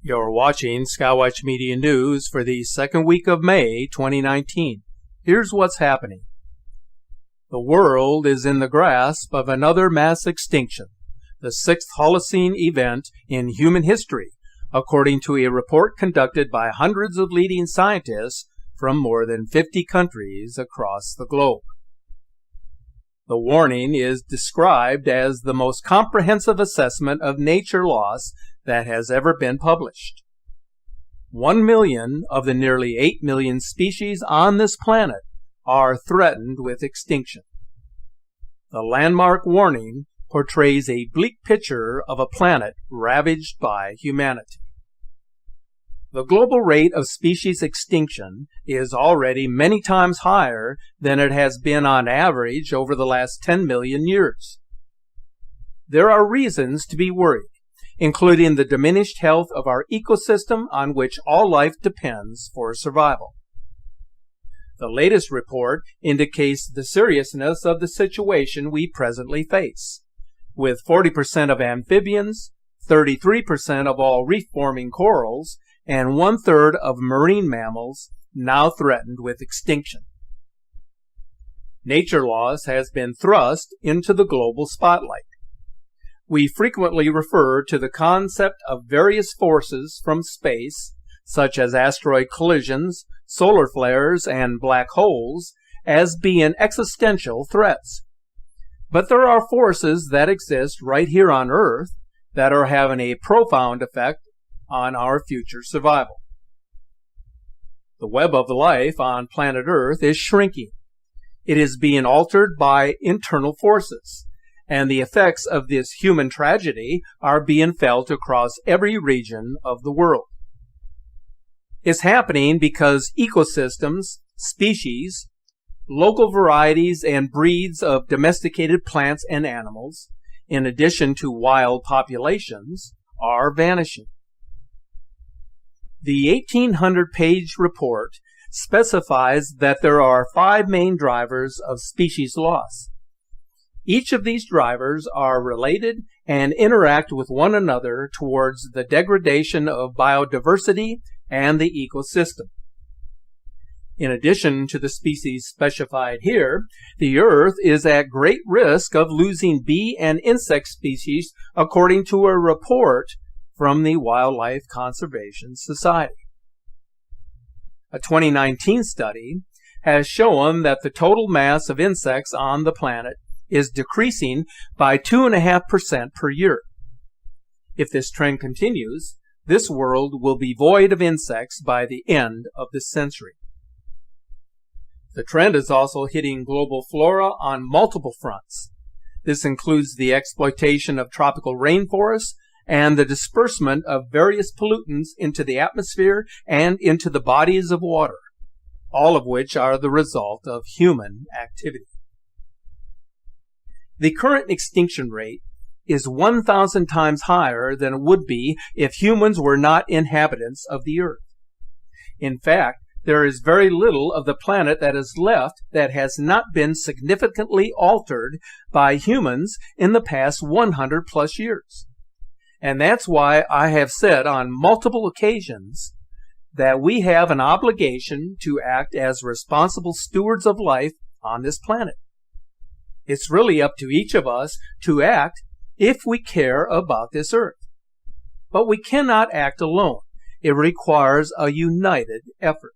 You're watching Skywatch Media News for the second week of May 2019. Here's what's happening. The world is in the grasp of another mass extinction, the sixth Holocene event in human history, according to a report conducted by hundreds of leading scientists from more than 50 countries across the globe. The warning is described as the most comprehensive assessment of nature loss that has ever been published. 1 million of the nearly 8 million species on this planet are threatened with extinction. The landmark warning portrays a bleak picture of a planet ravaged by humanity. The global rate of species extinction is already many times higher than it has been on average over the last 10 million years. There are reasons to be worried, including the diminished health of our ecosystem on which all life depends for survival. The latest report indicates the seriousness of the situation we presently face, with 40% of amphibians, 33% of all reef-forming corals, and 1/3 of marine mammals now threatened with extinction. Nature loss has been thrust into the global spotlight. We frequently refer to the concept of various forces from space, such as asteroid collisions, solar flares, and black holes, as being existential threats. But there are forces that exist right here on Earth that are having a profound effect on our future survival. The web of life on planet Earth is shrinking. It is being altered by internal forces, and the effects of this human tragedy are being felt across every region of the world. It's happening because ecosystems, species, local varieties and breeds of domesticated plants and animals, in addition to wild populations, are vanishing. The 1,800-page report specifies that there are 5 main drivers of species loss. Each of these drivers are related and interact with one another towards the degradation of biodiversity and the ecosystem. In addition to the species specified here, the Earth is at great risk of losing bee and insect species, according to a report from the Wildlife Conservation Society. A 2019 study has shown that the total mass of insects on the planet is decreasing by 2.5% per year. If this trend continues, this world will be void of insects by the end of this century. The trend is also hitting global flora on multiple fronts. This includes the exploitation of tropical rainforests and the disbursement of various pollutants into the atmosphere and into the bodies of water, all of which are the result of human activity. The current extinction rate is 1,000 times higher than it would be if humans were not inhabitants of the Earth. In fact, there is very little of the planet that is left that has not been significantly altered by humans in the past 100 plus years. And that's why I have said on multiple occasions that we have an obligation to act as responsible stewards of life on this planet. It's really up to each of us to act if we care about this Earth. But we cannot act alone. It requires a united effort.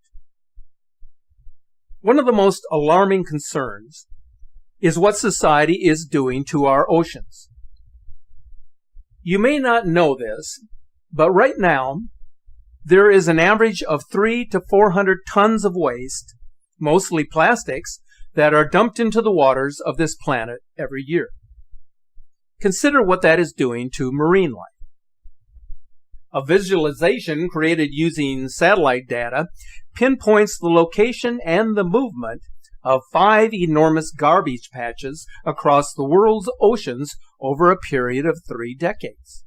One of the most alarming concerns is what society is doing to our oceans. You may not know this, but right now, there is an average of 300 to 400 tons of waste, mostly plastics, that are dumped into the waters of this planet every year. Consider what that is doing to marine life. A visualization created using satellite data pinpoints the location and the movement of 5 enormous garbage patches across the world's oceans over a period of 3 decades.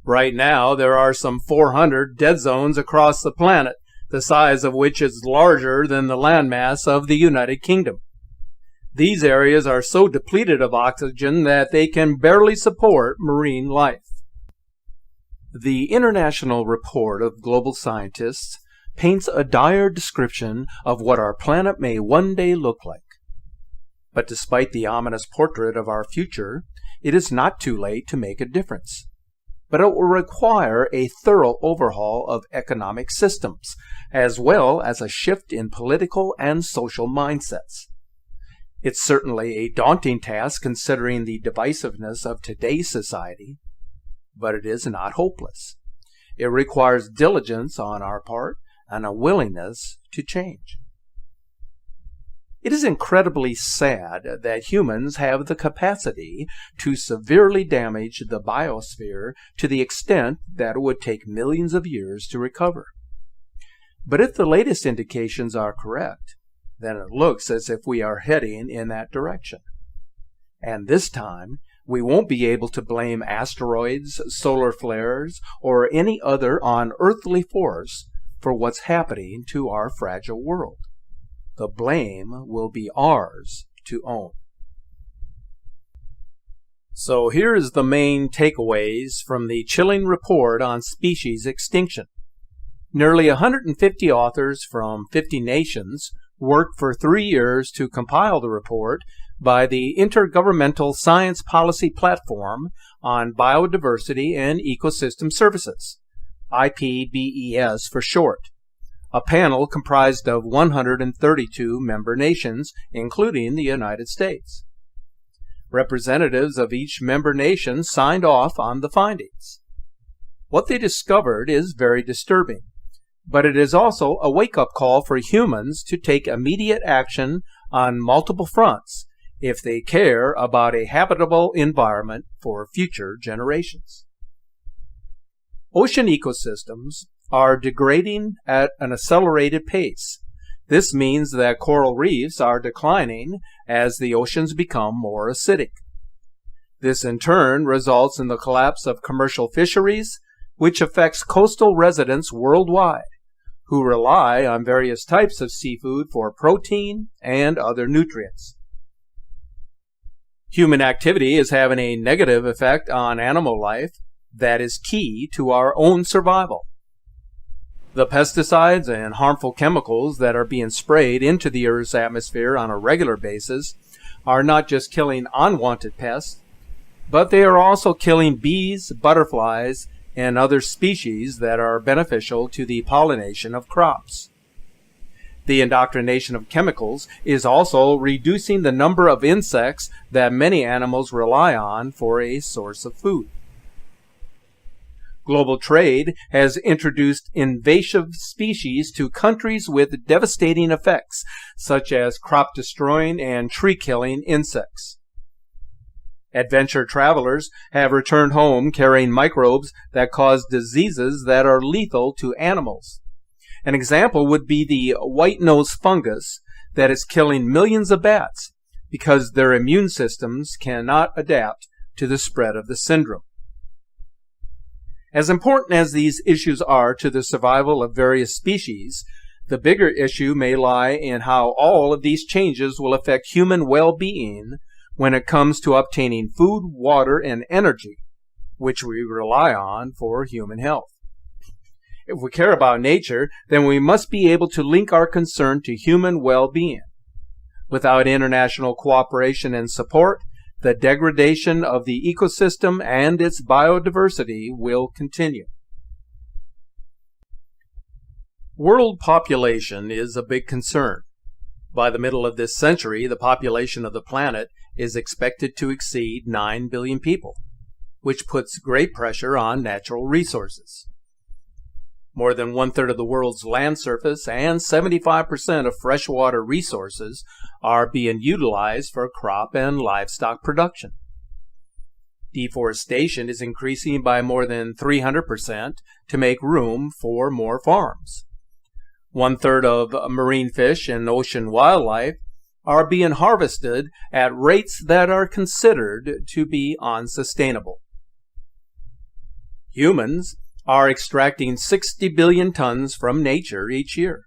Right now, there are some 400 dead zones across the planet, the size of which is larger than the landmass of the United Kingdom. These areas are so depleted of oxygen that they can barely support marine life. The International Report of Global Scientists paints a dire description of what our planet may one day look like. But despite the ominous portrait of our future, it is not too late to make a difference. But it will require a thorough overhaul of economic systems, as well as a shift in political and social mindsets. It's certainly a daunting task considering the divisiveness of today's society, but it is not hopeless. It requires diligence on our part and a willingness to change. It is incredibly sad that humans have the capacity to severely damage the biosphere to the extent that it would take millions of years to recover. But if the latest indications are correct, then it looks as if we are heading in that direction. And this time, we won't be able to blame asteroids, solar flares, or any other unearthly force for what's happening to our fragile world. The blame will be ours to own. So here's the main takeaways from the chilling report on species extinction. Nearly 150 authors from 50 nations worked for 3 years to compile the report by the Intergovernmental Science Policy Platform on Biodiversity and Ecosystem Services, IPBES for short, a panel comprised of 132 member nations, including the United States. Representatives of each member nation signed off on the findings. What they discovered is very disturbing, but it is also a wake-up call for humans to take immediate action on multiple fronts if they care about a habitable environment for future generations. Ocean ecosystems are degrading at an accelerated pace. This means that coral reefs are declining as the oceans become more acidic. This in turn results in the collapse of commercial fisheries, which affects coastal residents worldwide, who rely on various types of seafood for protein and other nutrients. Human activity is having a negative effect on animal life that is key to our own survival. The pesticides and harmful chemicals that are being sprayed into the Earth's atmosphere on a regular basis are not just killing unwanted pests, but they are also killing bees, butterflies, and other species that are beneficial to the pollination of crops. The indoctrination of chemicals is also reducing the number of insects that many animals rely on for a source of food. Global trade has introduced invasive species to countries with devastating effects, such as crop-destroying and tree-killing insects. Adventure travelers have returned home carrying microbes that cause diseases that are lethal to animals. An example would be the white-nose fungus that is killing millions of bats because their immune systems cannot adapt to the spread of the syndrome. As important as these issues are to the survival of various species, the bigger issue may lie in how all of these changes will affect human well-being when it comes to obtaining food, water, and energy, which we rely on for human health. If we care about nature, then we must be able to link our concern to human well-being. Without international cooperation and support, the degradation of the ecosystem and its biodiversity will continue. World population is a big concern. By the middle of this century, the population of the planet is expected to exceed 9 billion people, which puts great pressure on natural resources. More than one-third of the world's land surface and 75% of freshwater resources are being utilized for crop and livestock production. Deforestation is increasing by more than 300% to make room for more farms. One-third of marine fish and ocean wildlife are being harvested at rates that are considered to be unsustainable. Humans are extracting 60 billion tons from nature each year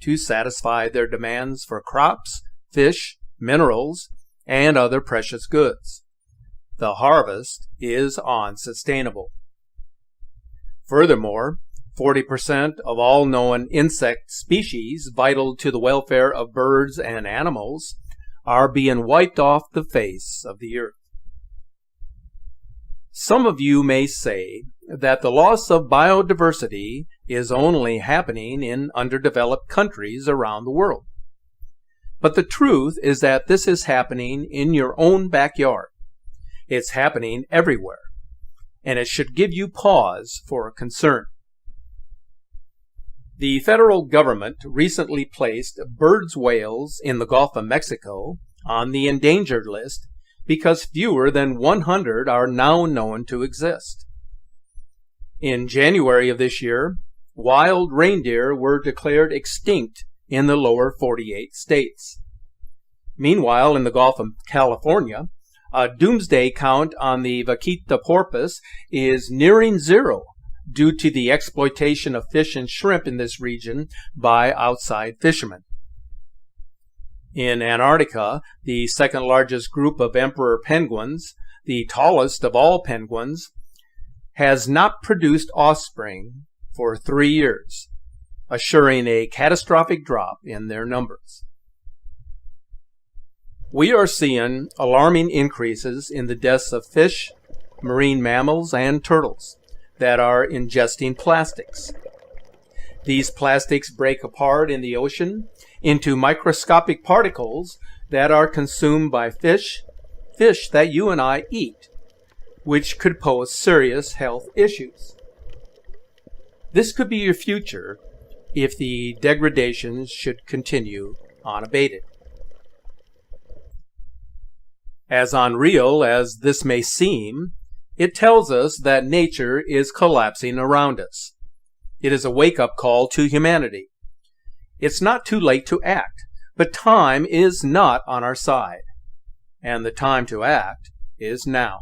to satisfy their demands for crops, fish, minerals, and other precious goods. The harvest is unsustainable. Furthermore, 40% of all known insect species vital to the welfare of birds and animals are being wiped off the face of the earth. Some of you may say that the loss of biodiversity is only happening in underdeveloped countries around the world. But the truth is that this is happening in your own backyard. It's happening everywhere, and it should give you pause for concern. The federal government recently placed bird's whales in the Gulf of Mexico on the endangered list because fewer than 100 are now known to exist. In January of this year, wild reindeer were declared extinct in the lower 48 states. Meanwhile, in the Gulf of California, a doomsday count on the vaquita porpoise is nearing zero due to the exploitation of fish and shrimp in this region by outside fishermen. In Antarctica, the second largest group of emperor penguins, the tallest of all penguins, has not produced offspring for 3 years, assuring a catastrophic drop in their numbers. We are seeing alarming increases in the deaths of fish, marine mammals, and turtles that are ingesting plastics. These plastics break apart in the ocean into microscopic particles that are consumed by fish that you and I eat, which could pose serious health issues. This could be your future if the degradations should continue unabated. As unreal as this may seem, it tells us that nature is collapsing around us. It is a wake-up call to humanity. It's not too late to act, but time is not on our side, and the time to act is now.